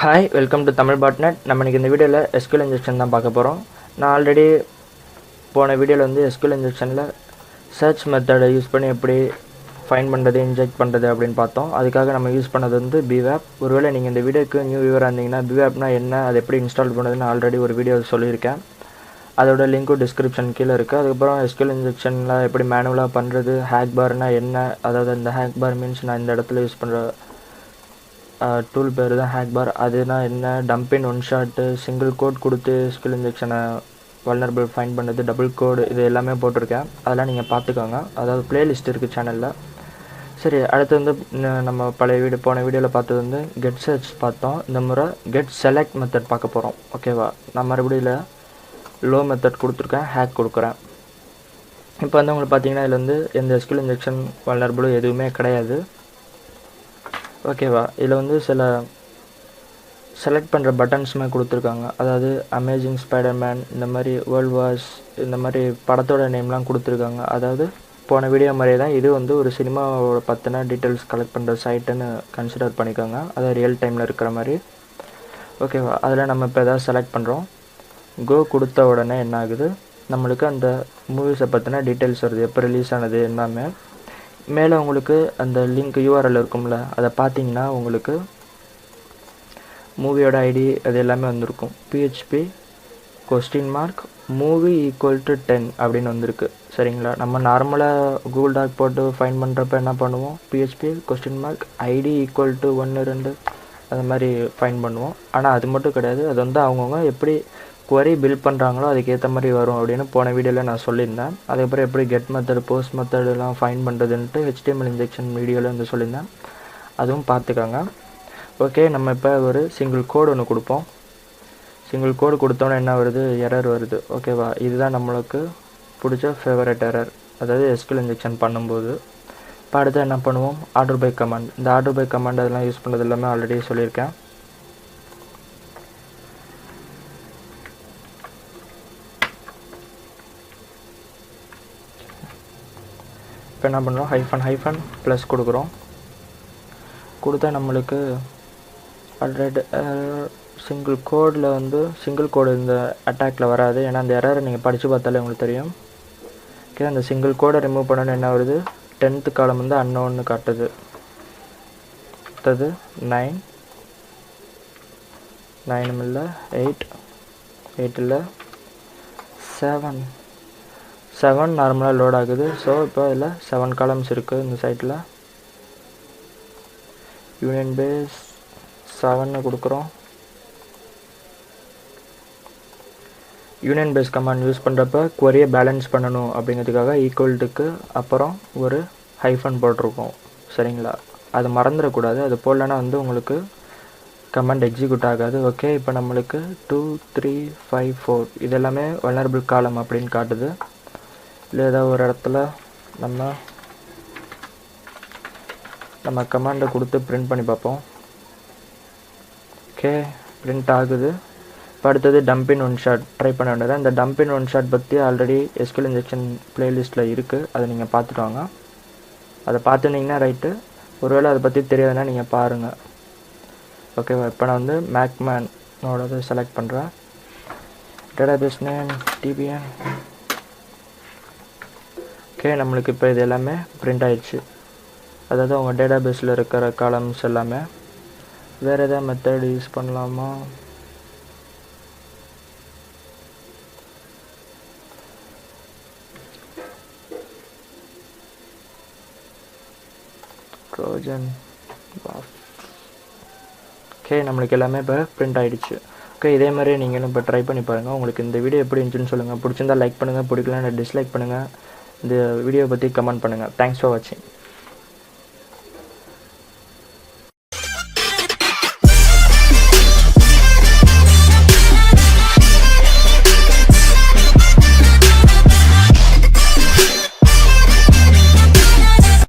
Hi, welcome to Tamil botnet. நம்ம இன்றைக்கி இந்த வீடியோவில் எஸ்கியூஎல் இன்ஜெக்ஷன் தான் பார்க்க போகிறோம். நான் ஆல்ரெடி போன வீடியோவில் வந்து எஸ்கியூஎல் இன்ஜெக்ஷனில் சர்ச் மெத்தடை யூஸ் பண்ணி எப்படி ஃபைண்ட் பண்ணுறது, இன்ஜெக்ட் பண்ணுறது அப்படின்னு பார்த்தோம். அதுக்காக நம்ம யூஸ் பண்ணது வந்து பிவேப். ஒருவேளை நீங்கள் இந்த வீடியோக்கு நியூ வியூவராக இருந்தீங்கன்னா பிவேப்னா என்ன, அது எப்படி இன்ஸ்டால் பண்ணுறதுன்னு ஆல்ரெடி ஒரு வீடியோ சொல்லியிருக்கேன். அதோட லிங்க்கும் டிஸ்கிரிப்ஷன் கீழே இருக்குது. அதுக்கப்புறம் எஸ்கியூஎல் இன்ஜெக்ஷனில் எப்படி மேனுவலாக பண்ணுறது, ஹேக் பார்னால் என்ன, அதாவது இந்த ஹேக் பார் மீன்ஸ் நான் இந்த இடத்துல யூஸ் பண்ணுற டூல் பேர் தான் ஹேக் பார். அதுனா என்ன, டம்பின் ஒன் ஷாட்டு, சிங்கிள் கோட் கொடுத்து எஸ்கியூஎல் இன்ஜெக்ஷனை வல்னரபிள் ஃபைண்ட் பண்ணது, டபுள் கோடு, இது எல்லாமே போட்டிருக்கேன். அதெல்லாம் நீங்கள் பார்த்துக்கோங்க. அதாவது பிளேலிஸ்ட் இருக்குது சேனலில். சரி, அடுத்து வந்து நம்ம பழைய போன வீடியோவில் பார்த்தது வந்து கெட் சர்ச் பார்த்தோம். இந்த முறை கெட் செலக்ட் மெத்தட் பார்க்க போகிறோம். ஓகேவா? நான் மறுபடியும் லோ மெத்தட் கொடுத்துருக்கேன், ஹேக் கொடுக்குறேன். இப்போ வந்து உங்களுக்கு பார்த்தீங்கன்னா இதில் வந்து எந்த எஸ்கியூஎல் இன்ஜெக்ஷன் வல்னரபிளும் எதுவுமே கிடையாது. ஓகேவா? இதில் வந்து சில செலக்ட் பண்ணுற பட்டன்ஸுமே கொடுத்துருக்காங்க. அதாவது அமேசிங் ஸ்பைடர்மேன், இந்த மாதிரி வேர்ல்ட் வார்ஸ், இந்த மாதிரி படத்தோட நேம்லாம் கொடுத்துருக்காங்க. அதாவது போன வீடியோ மாதிரியே தான் இது வந்து ஒரு சினிமாவோட பற்றின டீட்டெயில்ஸ் கலெக்ட் பண்ணுற சைட்டுன்னு கன்சிடர் பண்ணிக்கோங்க. அதாவது ரியல் டைமில் இருக்கிற மாதிரி. ஓகேவா? அதில் நம்ம இப்போ எதாவது செலக்ட் பண்ணுறோம். கோ கொடுத்த உடனே என்ன ஆகுது, நம்மளுக்கு அந்த மூவிஸை பற்றின டீட்டெயில்ஸ் வருது, எப்போ ரிலீஸ் ஆனது எல்லாமே. மேலே உங்களுக்கு அந்த லிங்க் யூஆர்எல் இருக்கும்ல, அதை பார்த்தீங்கன்னா உங்களுக்கு மூவியோட ஐடி அது எல்லாமே வந்திருக்கும். PHP மூவி = 10 அப்படின்னு வந்திருக்கு. சரிங்களா? நம்ம நார்மலாக கூகுள் டாக் போட்டு ஃபைண்ட் பண்ணுறப்ப என்ன பண்ணுவோம், PHP ID = 1 2 அந்த மாதிரி ஃபைண்ட் பண்ணுவோம். ஆனால் அது மட்டும் கிடையாது, அது வந்து அவங்கவுங்க எப்படி குவரி பில்ட் பண்ணுறாங்களோ அதுக்கேற்ற மாதிரி வரும் அப்படின்னு போன வீடியோவில் நான் சொல்லியிருந்தேன். அதுக்கப்புறம் எப்படி கெட் மெத்தட், போஸ்ட் மெத்தடெலாம் ஃபைண்ட் பண்ணுறதுன்ட்டு HTML இன்ஜெக்ஷன் வீடியோவில் வந்து சொல்லியிருந்தேன். அதுவும் பார்த்துக்கோங்க. ஓகே, நம்ம இப்போ ஒரு சிங்கிள் கோடு ஒன்று கொடுப்போம். சிங்கிள் கோடு கொடுத்தோன்னே என்ன வருது, எரர் வருது. ஓகேவா? இதுதான் நம்மளுக்கு பிடிச்ச ஃபேவரட் எரர், அதாவது எஸ்கியூஎல் இன்ஜெக்ஷன் பண்ணும்போது. இப்போ அடுத்து என்ன பண்ணுவோம், ஆர்டர் பை கமாண்ட். இந்த ஆர்டர் பை கமாண்ட் அதெல்லாம் யூஸ் பண்ணுறது எல்லாமே ஆல்ரெடி சொல்லியிருக்கேன். இப்போ என்ன பண்ணுறோம், ஹைஃபன் ப்ளஸ் கொடுக்குறோம். கொடுத்தா நம்மளுக்கு ஆல்ரெடி சிங்கிள் கோடில் வந்து சிங்கிள் கோடு இந்த அட்டாக்கில் வராது. ஏன்னா அந்த எரரை நீங்கள் படித்து பார்த்தாலே உங்களுக்கு தெரியும். ஓகே, அந்த சிங்கிள் கோடை ரிமூவ் பண்ணணுன்னு என்ன வருது, 10th காலம் வந்து அன்னோன்னு காட்டுது. அடுத்தது 9 இல்லை, 8 இல்லை, 7 நார்மலாக லோட் ஆகுது. ஸோ இப்போ இதில் 7 காலம்ஸ் இருக்குது இந்த சைட்டில். யூனியன் பேஸ் 7 கொடுக்குறோம். யூனியன் பேஸ் கமாண்ட் யூஸ் பண்ணுறப்ப குவரியை பேலன்ஸ் பண்ணணும் அப்படிங்கிறதுக்காக ஈக்குவல்ட்டுக்கு அப்புறம் ஒரு ஹைஃபன் போட்டிருக்கோம். சரிங்களா? அது மறந்துடக்கூடாது. அது போடலன்னா வந்து உங்களுக்கு கமாண்ட் எக்ஸிக்யூட் ஆகாது. ஓகே, இப்போ நம்மளுக்கு 2 3 5 4 இதெல்லாமே வல்னரபிள் காலம் அப்படின்னு காட்டுது. இல்லை ஏதாவது ஒரு இடத்துல நம்ம கமாண்டை கொடுத்து பிரிண்ட் பண்ணி பார்ப்போம். ஓகே, பிரிண்ட் ஆகுது. இப்போ அடுத்தது டம்பின் ஒன் ஷாட் ட்ரை பண்ண வேண்டியது. இந்த டம்பின் ஒன் ஷாட் பற்றி ஆல்ரெடி எஸ்கியூஎல் இன்ஜெக்ஷன் பிளேலிஸ்ட்டில் இருக்குது. அதை நீங்கள் பார்த்துட்டு வாங்க. அதை பார்த்துருந்தீங்கன்னா ரைட்டு. ஒருவேளை அதை பற்றி தெரியாதுன்னா நீங்கள் பாருங்கள். ஓகேவா? இப்போ நான் வந்து மேக்மேனோட செலக்ட் பண்ணுறேன். Database name TBN. ஓகே, நம்மளுக்கு இப்போ இது எல்லாமே பிரிண்ட் ஆயிடுச்சு. அதாவது உங்கள் டேட்டாபேஸில் இருக்கிற காலம்ஸ் எல்லாமே. வேறு எதாவது மெத்தட் யூஸ் பண்ணலாமா, ட்ரோஜன். ஓகே, நம்மளுக்கு எல்லாமே இப்போ பிரிண்ட் ஆகிடுச்சு. ஓகே, இதே மாதிரி நீங்களும் இப்போ ட்ரை பண்ணி பாருங்கள். உங்களுக்கு இந்த வீடியோ எப்படி இருந்துச்சுன்னு சொல்லுங்கள். பிடிச்சிருந்தால் லைக் பண்ணுங்கள், பிடிக்கலன்னா டிஸ்லைக் பண்ணுங்கள். இந்த வீடியோ பற்றி கமெண்ட் பண்ணுங்கள். தேங்க்ஸ் ஃபார் வாட்சிங்.